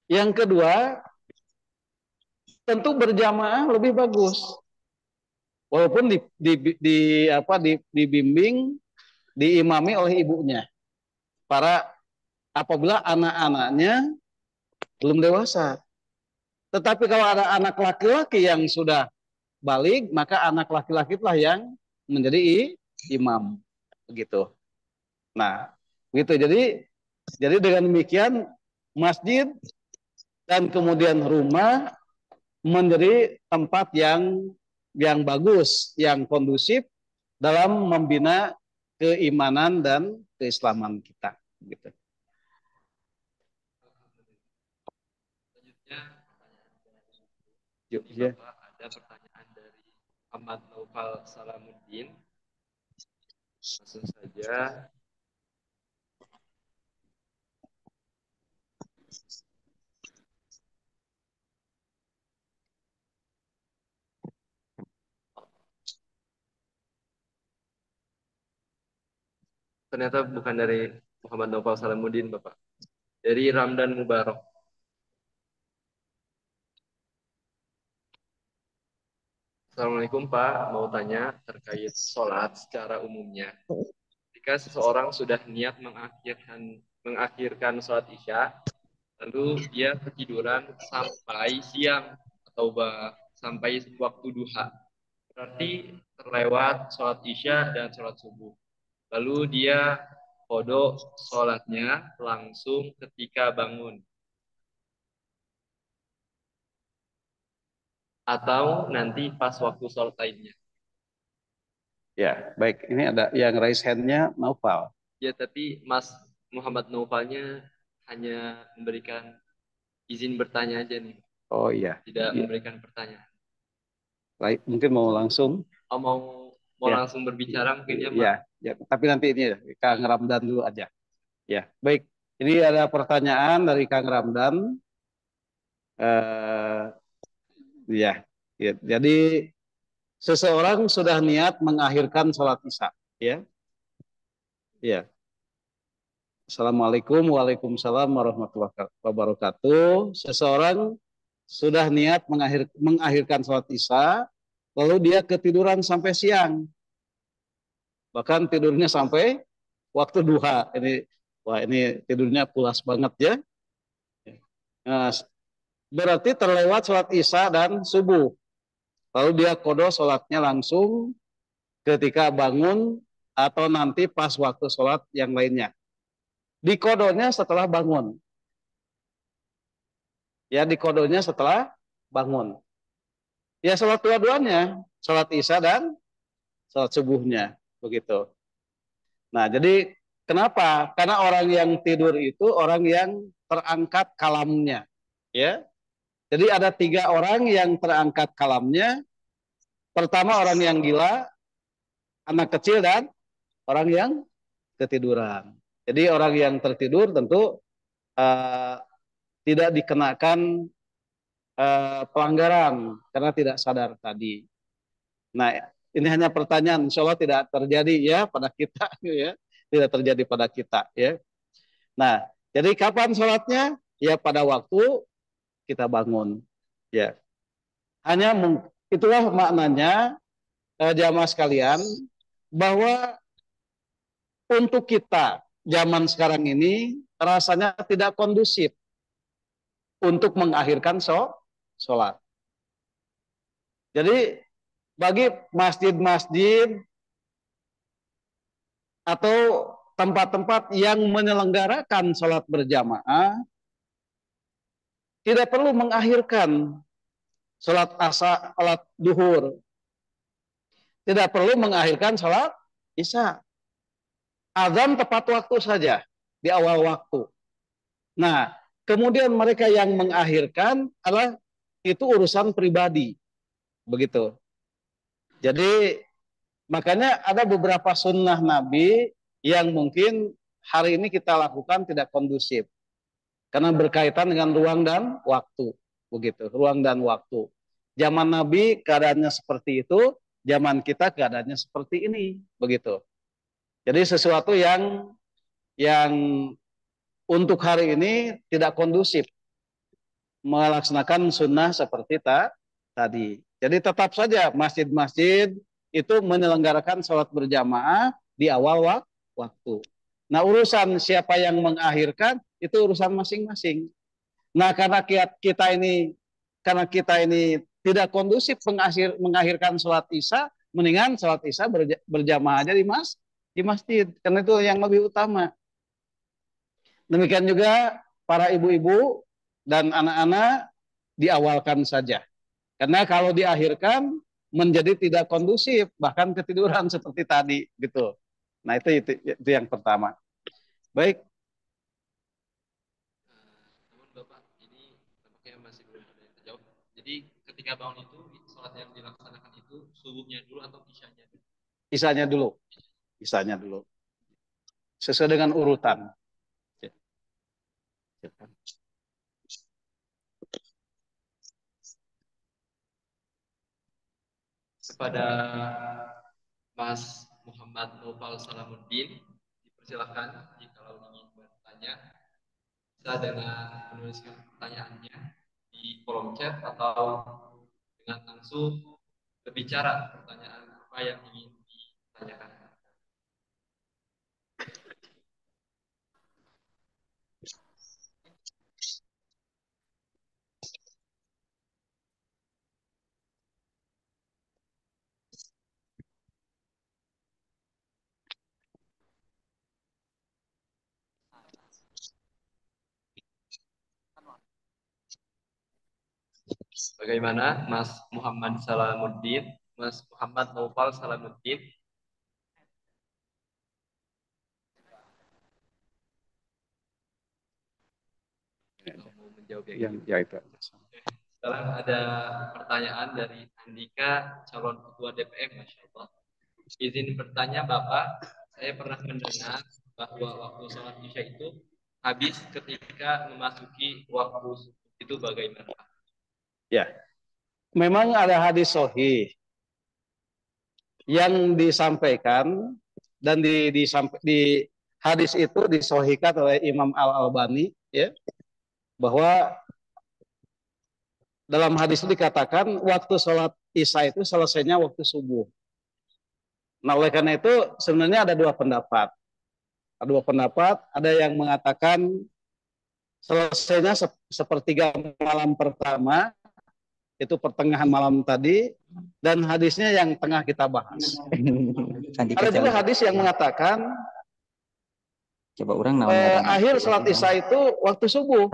Yang kedua, tentu berjamaah lebih bagus, walaupun dibimbing, diimami oleh ibunya. Para apabila anak-anaknya belum dewasa. Tetapi kalau ada anak laki-laki yang sudah balik, maka anak laki-laki itulah yang menjadi imam, begitu. Nah, gitu. Jadi dengan demikian masjid dan kemudian rumah menjadi tempat yang bagus, yang kondusif dalam membina keimanan dan keislaman kita, gitu. Selanjutnya Ya. Bapak, ada pertanyaan dari Ahmad Naufal Salamuddin. Langsung saja. Ternyata bukan dari Muhammad Naufal Salamuddin, Bapak. Dari Ramdan Mubarak. Assalamualaikum Pak, mau tanya terkait sholat secara umumnya. Jika seseorang sudah niat mengakhirkan sholat isya, lalu dia ketiduran sampai siang atau sampai waktu duha, berarti terlewat sholat isya dan sholat subuh. Lalu dia kodok sholatnya langsung ketika bangun. Atau nanti pas waktu sholat lainnya. Ya, baik. Ini ada yang raise hand-nya Naufal. Ya, tapi Mas Muhammad Naufalnya hanya memberikan izin bertanya aja nih. Oh iya. Tidak Ya. memberikan pertanyaan. Baik, mungkin mau langsung. Oh, mau Ya. langsung berbicara mungkin ya, Pak? Ya, ya. Tapi nanti ini ya, Kang Ramdan dulu aja. Ya, baik. Ini ada pertanyaan dari Kang Ramdan. Ya, ya. Jadi seseorang sudah niat mengakhirkan sholat isya. Ya, ya. Assalamualaikum, waalaikumsalam warahmatullahi wabarakatuh. Seseorang sudah niat mengakhirkan sholat isya, lalu dia ketiduran sampai siang, bahkan tidurnya sampai waktu duha. Ini tidurnya pulas banget ya. Nah, berarti terlewat sholat isya dan subuh. Lalu dia kodo sholatnya langsung ketika bangun atau nanti pas waktu sholat yang lainnya. Di kodonya setelah bangun. Ya, di kodonya setelah bangun. Ya, sholat dua-duanya, sholat isya dan sholat subuhnya, begitu. Nah, jadi kenapa? Karena orang yang tidur itu orang yang terangkat kalamnya, ya. Jadi ada 3 orang yang terangkat kalamnya. Pertama orang yang gila, anak kecil, dan orang yang ketiduran. Jadi orang yang tertidur tentu uh, tidak dikenakan pelanggaran karena tidak sadar tadi. Nah, ini hanya pertanyaan, insya Allah tidak terjadi ya pada kita, ya, tidak terjadi pada kita, ya. Nah, jadi kapan sholatnya? Ya pada waktu kita bangun, ya. Hanya itulah maknanya jamaah sekalian bahwa untuk kita zaman sekarang ini rasanya tidak kondusif untuk mengakhirkan sholat. Jadi bagi masjid-masjid atau tempat-tempat yang menyelenggarakan sholat berjamaah tidak perlu mengakhirkan sholat asar, sholat duhur, tidak perlu mengakhirkan sholat isya. Azan tepat waktu saja di awal waktu. Nah, kemudian mereka yang mengakhirkan adalah itu urusan pribadi, begitu. Jadi makanya ada beberapa sunnah Nabi yang mungkin hari ini kita lakukan tidak kondusif karena berkaitan dengan ruang dan waktu, begitu. Ruang dan waktu. Zaman Nabi keadaannya seperti itu, zaman kita keadaannya seperti ini, begitu. Jadi sesuatu yang untuk hari ini tidak kondusif melaksanakan sunnah seperti tadi. Jadi tetap saja masjid-masjid itu menyelenggarakan sholat berjamaah di awal waktu. Nah, urusan siapa yang mengakhirkan itu urusan masing-masing. Nah, karena kita ini tidak kondusif mengakhirkan sholat isya, mendingan sholat isya berjamaah aja di masjid, karena itu yang lebih utama. Demikian juga para ibu-ibu dan anak-anak diawalkan saja. Karena kalau diakhirkan menjadi tidak kondusif, bahkan ketiduran seperti tadi gitu. Nah, itu yang pertama. Baik. Namun Bapak, ini tampaknya masih belum ada yang terjawab. Jadi ketika bangun itu, sholat yang dilaksanakan itu subuhnya dulu atau isyanya dulu? Isyanya dulu. Isyanya dulu. Sesuai dengan urutan. Kepada Mas Muhammad Noval Salamuddin, dipersilahkan jika ingin bertanya, bisa dengan menuliskan pertanyaannya di kolom chat atau dengan langsung berbicara pertanyaan apa yang ingin ditanyakan. Bagaimana Mas Muhammad Salamuddin, Mas Muhammad Noval Salamuddin? Mau menjawab Ya itu. Sekarang ada pertanyaan dari Andika, calon ketua DPM, Masya Allah. Izin bertanya Bapak, saya pernah mendengar bahwa waktu sholat isya itu habis ketika memasuki waktu itu bagaimana? Ya, memang ada hadis sahih yang disampaikan dan di hadis itu disahihkan oleh Imam Al-Albani, ya, bahwa dalam hadis itu dikatakan waktu sholat isya itu selesainya waktu subuh. Nah, oleh karena itu sebenarnya ada dua pendapat. Ada dua pendapat, ada yang mengatakan selesainya sepertiga malam pertama, itu pertengahan malam tadi, dan hadisnya yang tengah kita bahas. Ada juga hadis yang mengatakan coba orang akhir sholat isya itu waktu subuh.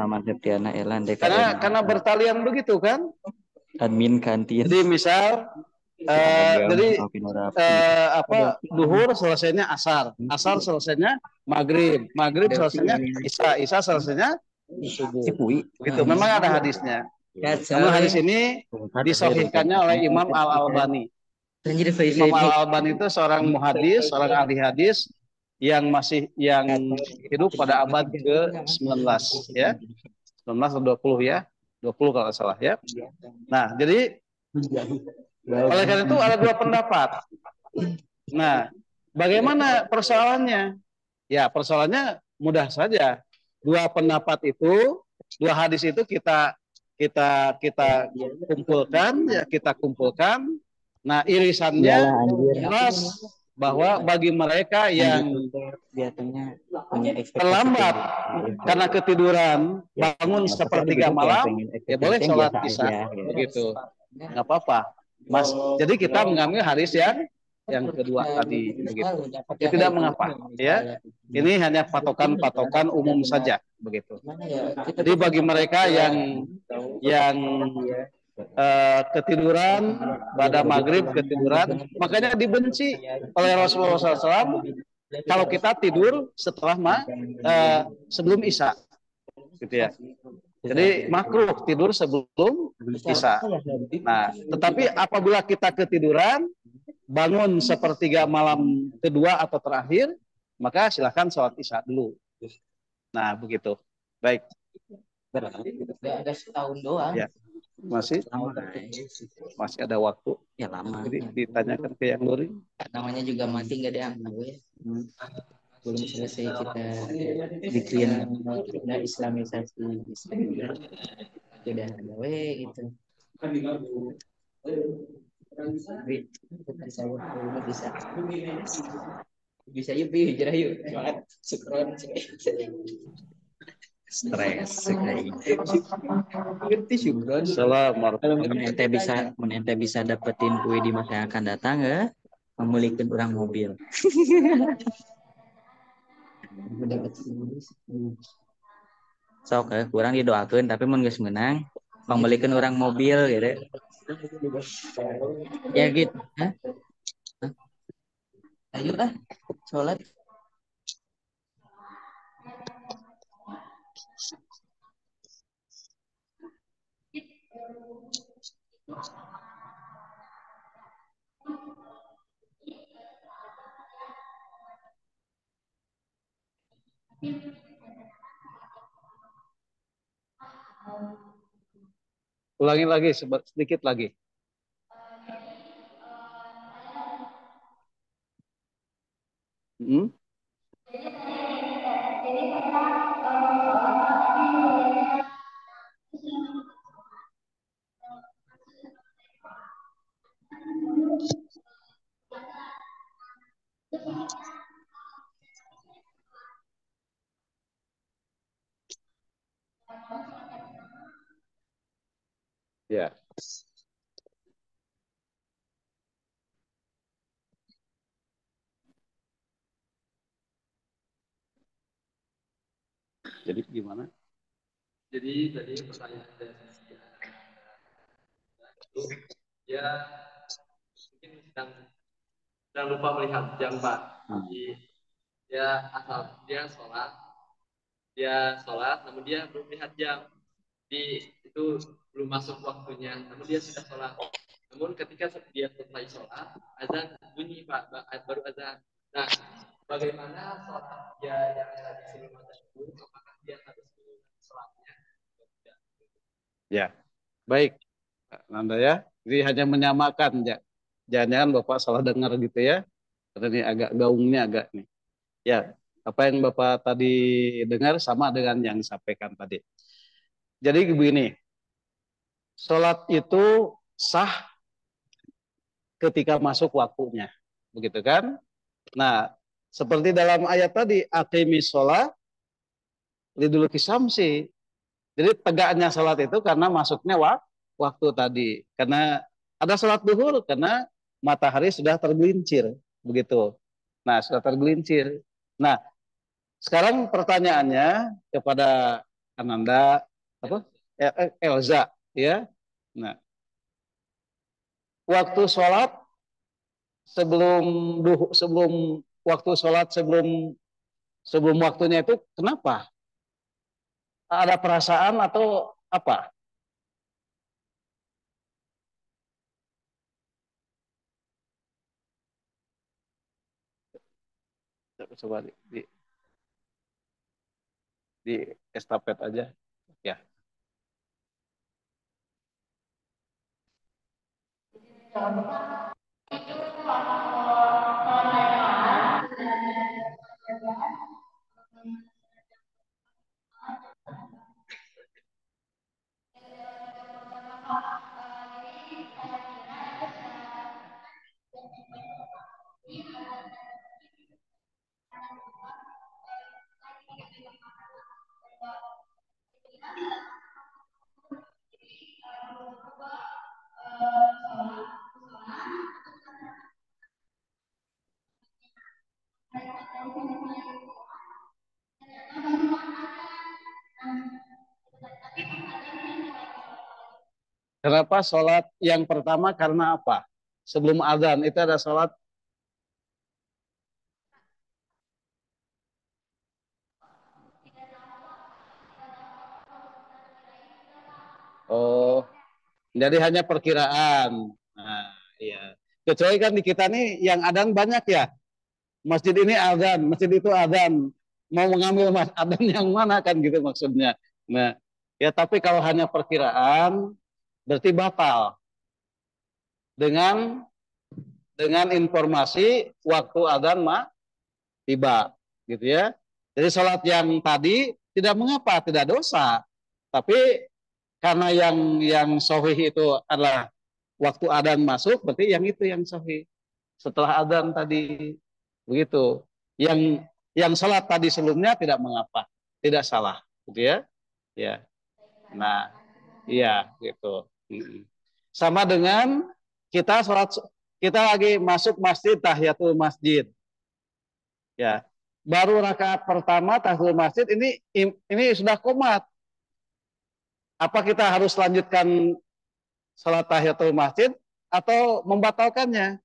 Karena bertalian begitu kan? Admin kantin. Jadi misal duhur selesainya asar selesainya maghrib selesainya isya selesainya subuh. Begitu. Memang ada hadisnya. Namun hadis ini disahihkannya oleh Imam Al-Albani. Imam Al-Albani itu seorang muhadis, seorang ahli hadis yang hidup pada abad ke-19 ya. 19 atau 20 ya. 20 kalau nggak salah ya. Nah, jadi oleh karena itu ada dua pendapat. Nah, bagaimana persoalannya? Ya, persoalannya mudah saja. Dua pendapat itu, dua hadis itu kita kumpulkan, ya kita kumpulkan. Nah, irisannya Iyalah anjir. jelas bahwa bagi mereka yang Biasanya punya ekspektasi terlambat tinggi. karena ketiduran, Ya, bangun maksudnya sepertiga duduk ya malam, pengen ya ekspektasi boleh yang sholat biasa isya, aja gitu. begitu, nggak apa-apa, Mas. Jadi kita mengambil hadis yang kedua tadi, begitu. Ya, tidak mengapa, ya. Ini hanya patokan-patokan umum saja, begitu. Jadi bagi mereka yang ketiduran pada maghrib ketiduran, makanya dibenci oleh Rasulullah SAW kalau kita tidur setelah sebelum isya, gitu ya. Jadi makruh tidur sebelum isya. Nah, tetapi apabila kita ketiduran, bangun sepertiga malam kedua atau terakhir, maka silakan sholat isya dulu. Nah, begitu. Baik. Ada setahun doang. Ya, masih ada waktu. Ya lama. Jadi ditanyakan ke yang Luri. Namanya juga mati nggak diangkat ya. Belum selesai kita bikin udah islamisasi sudah ada gitu. Tapi saya bisa bisa yuk hijrah yuk semangat sukron stres sekali ngerti syukron Assalamualaikum. mun ente bisa dapetin kue di masa yang akan datang ya memulihkan orang mobil sok kurang didoakan tapi mun geus menang memulihkan orang mobil gitu ya gitu. Hah? Ayo lah sholat Ulangi lagi sedikit lagi. Hmm? Ya. Jadi gimana? Jadi tadi pertanyaan dari itu ya mungkin sedang lupa melihat jam Pak. Jadi dia sholat namun dia belum melihat jam. Jadi itu belum masuk waktunya namun dia sudah sholat. Namun ketika dia selesai sholat azan bunyi Pak baru azan. Nah bagaimana sholat dia yang tadi sebelum azan itu apakah dia harus sholatnya? Ya. Baik. Nanda ya. Jadi hanya menyamakan ya. Jangan-jangan Bapak salah dengar gitu ya. Karena ini agak gaungnya agak nih. Ya, apa yang Bapak tadi dengar sama dengan yang disampaikan tadi. Jadi begini, sholat itu sah ketika masuk waktunya. Begitu kan? Nah, seperti dalam ayat tadi, aqimis sholat liduluki samsi. Jadi tegaknya sholat itu karena masuknya waktu tadi. Karena ada sholat duhur karena matahari sudah tergelincir. Begitu. Nah, sudah tergelincir. Nah, sekarang pertanyaannya kepada Ananda, apa? Elza, ya. Nah, waktu sholat sebelum waktu sholat sebelum waktunya itu kenapa? Ada perasaan atau apa? Coba di estafet aja, ya. Kenapa sholat yang pertama karena apa? Sebelum adzan itu ada sholat. Oh, jadi hanya perkiraan. Nah, iya. Kecuali kan di kita nih yang adzan banyak ya. Masjid ini adzan, masjid itu adzan. Mau mengambil adzan yang mana kan gitu maksudnya. Nah, ya tapi kalau hanya perkiraan berarti batal dengan informasi waktu adzan mah tiba gitu ya. Jadi sholat yang tadi tidak mengapa, tidak dosa. Tapi karena yang sahih itu adalah waktu adzan masuk, berarti yang itu yang sahih. Setelah adzan tadi begitu. Yang sholat tadi sebelumnya tidak mengapa, tidak salah, gitu ya. Ya. Nah, iya gitu. Sama dengan kita sholat, kita lagi masuk masjid tahiyatul masjid. Ya, baru rakaat pertama tahiyatul masjid ini sudah qomat. Apa kita harus lanjutkan salat tahiyatul masjid atau membatalkannya?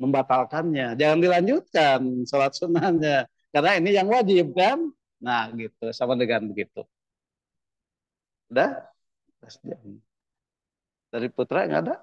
Membatalkannya. Jangan dilanjutkan salat sunnahnya. Karena ini yang wajib kan? Nah, gitu. Sama dengan begitu. Udah? Dari Putra nggak ada?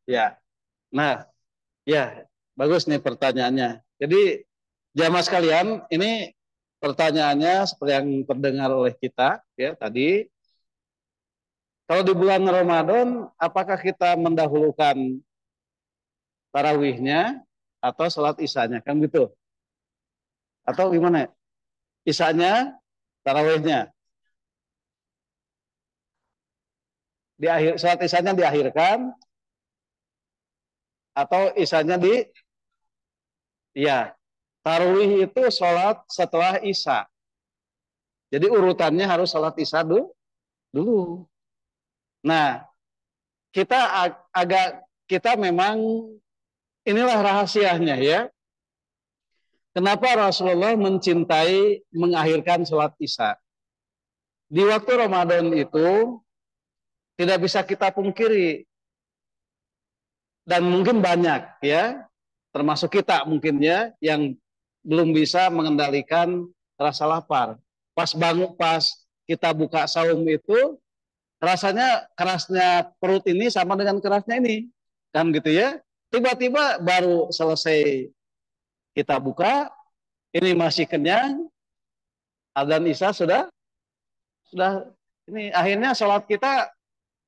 Ya. Nah, ya, bagus nih pertanyaannya. Jadi jamaah sekalian, ini pertanyaannya seperti yang terdengar oleh kita ya tadi. Kalau di bulan Ramadan, apakah kita mendahulukan tarawihnya atau sholat isanya? Kan gitu. Atau gimana? Isanya, tarawihnya. Sholat isanya diakhirkan atau isanya ya. Tarawih itu sholat setelah isya. Jadi urutannya harus sholat isya dulu. Nah, kita memang inilah rahasianya ya. Kenapa Rasulullah mencintai mengakhirkan sholat isya? Di waktu Ramadan itu tidak bisa kita pungkiri dan mungkin banyak ya, termasuk kita mungkin ya yang belum bisa mengendalikan rasa lapar. Pas kita buka saum itu rasanya kerasnya perut ini sama dengan kerasnya ini, kan gitu ya. Tiba-tiba baru selesai kita buka, ini masih kenyang, adzan isya sudah ini akhirnya sholat kita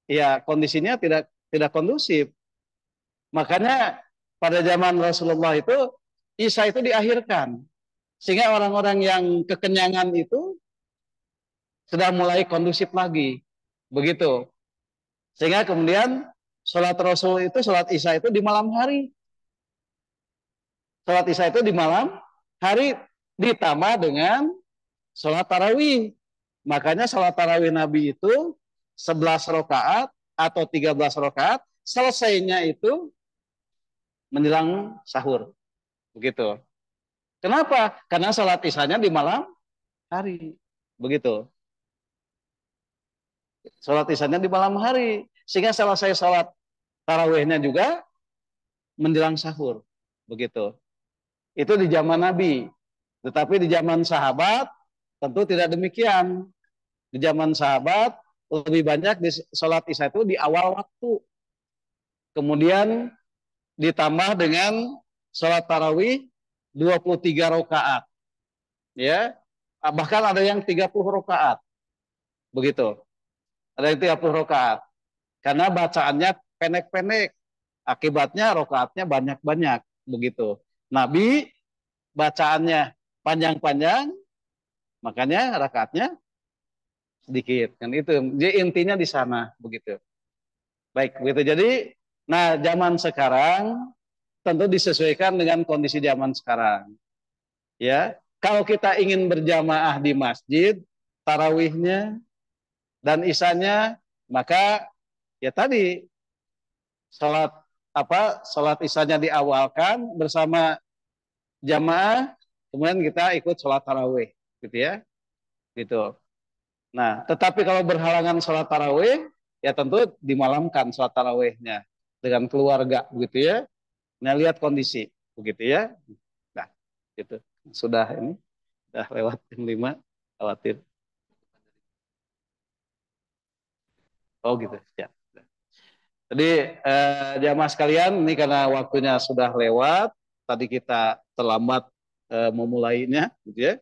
ya kondisinya tidak kondusif. Makanya pada zaman Rasulullah itu isya itu diakhirkan sehingga orang-orang yang kekenyangan itu sudah mulai kondusif lagi, begitu. Sehingga kemudian sholat Rasul itu sholat isya itu di malam hari. Sholat isya itu di malam hari ditambah dengan sholat tarawih. Makanya sholat tarawih Nabi itu 11 rakaat atau 13 rakaat, selesainya itu menjelang sahur. Begitu. Kenapa? Karena sholat isanya di malam hari. Begitu. Sholat isanya di malam hari. Sehingga selesai sholat tarawihnya juga menjelang sahur. Begitu. Itu di zaman Nabi. Tetapi di zaman sahabat tentu tidak demikian. Di zaman sahabat lebih banyak di sholat isya itu di awal waktu. Kemudian ditambah dengan sholat tarawih 23 rakaat. Ya, bahkan ada yang 30 rakaat. Begitu. Ada yang 30 rakaat. Karena bacaannya pendek-pendek. Akibatnya rakaatnya banyak-banyak. Begitu. Nabi bacaannya panjang-panjang, makanya rakaatnya sedikit. Kan itu. Jadi intinya di sana. Begitu. Baik, begitu. Jadi, nah zaman sekarang tentu disesuaikan dengan kondisi zaman sekarang. Ya, kalau kita ingin berjamaah di masjid, tarawihnya dan isanya, maka ya tadi sholat sholat isanya diawalkan bersama jamaah, kemudian kita ikut sholat tarawih, gitu ya, gitu. Nah, tetapi kalau berhalangan sholat tarawih, ya tentu dimalamkan sholat tarawihnya dengan keluarga, begitu ya. Nah, lihat kondisi, begitu ya. Nah, gitu. Sudah ini, sudah lewat jam 5, khawatir. Oh gitu, ya. Jadi jamaah sekalian, ini karena waktunya sudah lewat, tadi kita terlambat memulainya, gitu ya.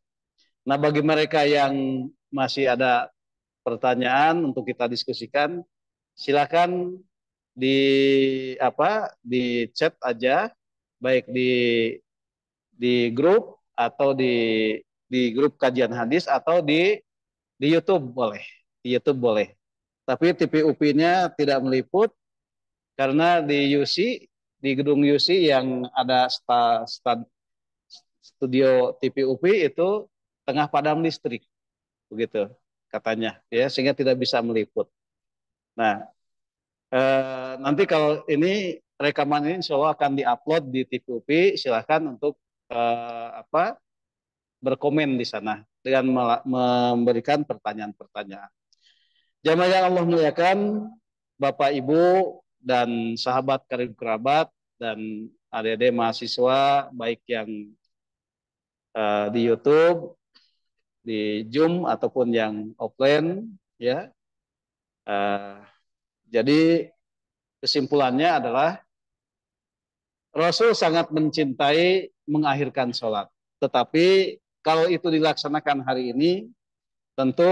Nah, bagi mereka yang masih ada pertanyaan untuk kita diskusikan, silakan di di chat aja, baik di grup atau di grup kajian hadis atau di YouTube boleh, di YouTube boleh. Tapi TPUP-nya tidak meliput karena di UC, di gedung UC yang ada studio TPUP itu tengah padam listrik, begitu katanya, ya sehingga tidak bisa meliput. Nah, nanti kalau ini rekaman ini insya Allah akan diupload di TPUP, silahkan untuk berkomen di sana dengan memberikan pertanyaan-pertanyaan. Jamaah yang Allah muliakan, Bapak Ibu dan sahabat karib kerabat dan adik-adik mahasiswa baik yang di YouTube, di Zoom ataupun yang offline, ya. Uh, jadi kesimpulannya adalah Rasul sangat mencintai mengakhirkan sholat. Tetapi kalau itu dilaksanakan hari ini, tentu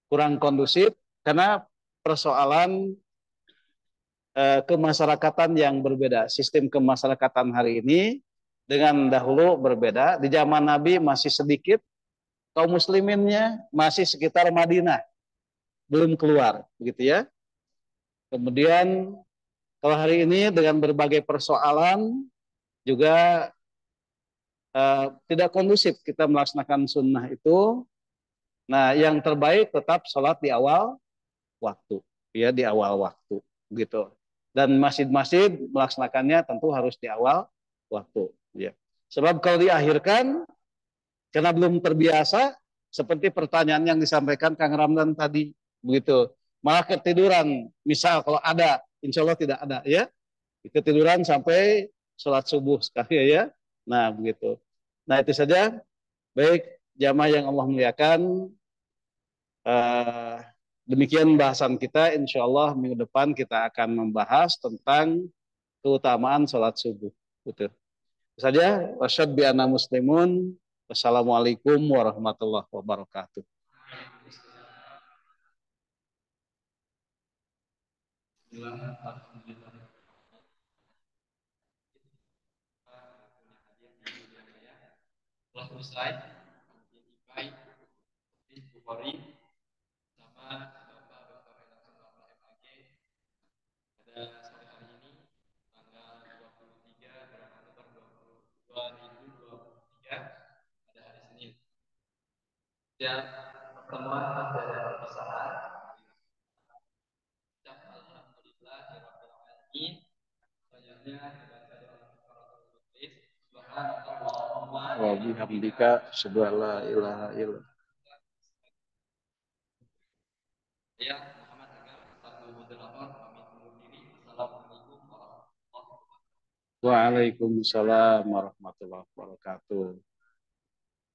kurang kondusif karena persoalan kemasyarakatan yang berbeda. Sistem kemasyarakatan hari ini dengan dahulu berbeda. Di zaman Nabi masih sedikit, kaum musliminnya masih sekitar Madinah, belum keluar, begitu ya. Kemudian kalau hari ini dengan berbagai persoalan juga tidak kondusif kita melaksanakan sunnah itu. Nah, yang terbaik tetap sholat di awal waktu, ya di awal waktu, gitu. Dan masjid-masjid melaksanakannya tentu harus di awal waktu, ya. Sebab kalau diakhirkan karena belum terbiasa, seperti pertanyaan yang disampaikan Kang Ramdan tadi, begitu. Malah ketiduran, misal kalau ada, insya Allah tidak ada, ya. Ketiduran sampai sholat subuh sekali, ya. Nah, begitu. Nah, itu saja. Baik, jamaah yang Allah muliakan. Uh, Demikian bahasan kita. Insya Allah minggu depan kita akan membahas tentang keutamaan sholat subuh. Betul. Saja. Wasyad bi'ana muslimun. Wassalamualaikum warahmatullahi wabarakatuh. Telah selesai di Bukhari sama Bapak Dr. Elason Bapak MAG pada sore hari ini tanggal 23 bulan Oktober 2023 pada hari Senin. Dan pertemuan ada perpisahan. Wa bihamdika asyhadu an la ilaha illa. Ya, Muhammad Agar, satu moderator, pamit undur diri. Assalamualaikum warahmatullahi wabarakatuh. Waalaikumsalam warahmatullahi wabarakatuh.